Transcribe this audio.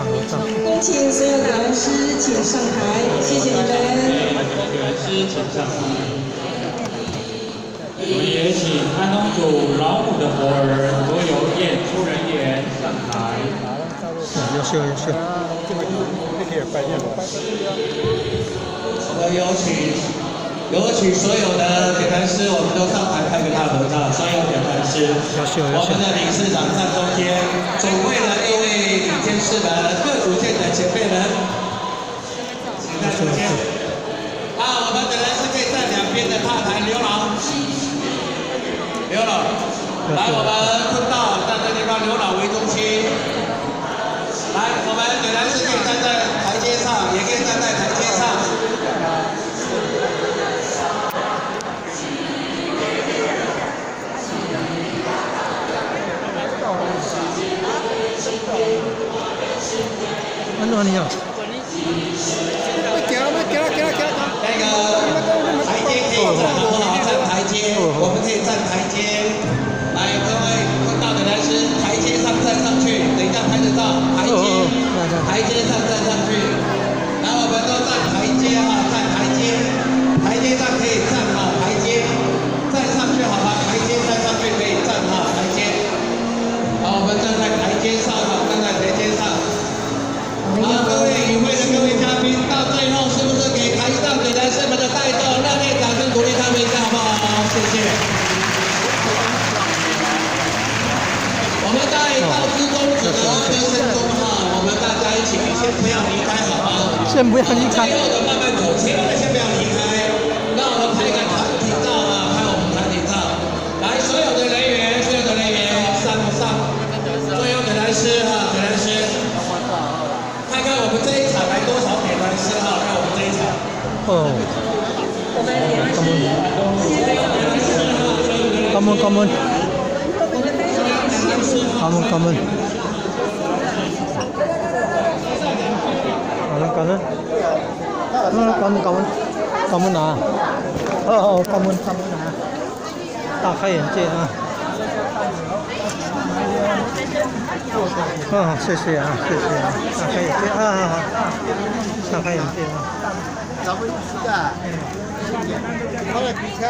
合照。恭请所有的老师请上台，谢谢你们。老师请上台。我们也请安东组老母的活儿所有演出人员上台。优秀优秀。我们有请所有的点弹师，我们都上台拍个大合照。所有点弹师，我们的理事长站中间，总会的各位理监事们，各组件的前辈们，请在中间。我们点弹师可以站两边的踏台，刘老，来，我们坤道站这地方，刘老为中心。来，我们点弹师可以站在台阶上，也可以站在台阶上。安诺你好。那个台阶可以站好不好？站台阶，我们可以站台阶。来，各位坤道的人士，台阶上站上去，等一下拍得到。台阶上站上去。来，我们都站台阶站台阶。台阶上可以站好台阶，站上去好吗？台阶站上去可以站好台阶。好，我们站在台阶上站在台阶上。好，各位与会的各位嘉宾，到最后是不是给台上点弹师们的带动热烈掌声鼓励他们一下，好不好？谢谢。我们在道之终止的歌声中我们大家一起先不要离开，好吗？先不要离开。最后的慢慢走，前面的先不要离开。让我们拍个团体照拍我们团体照。来，所有的人员上，所有点弹师点弹师。看看我们这一场来多少点弹师看我们这一场。Come on. Come on.大开眼界啊！谢谢啊，大开眼界大开眼界啊！咱们吃的，好了，比赛。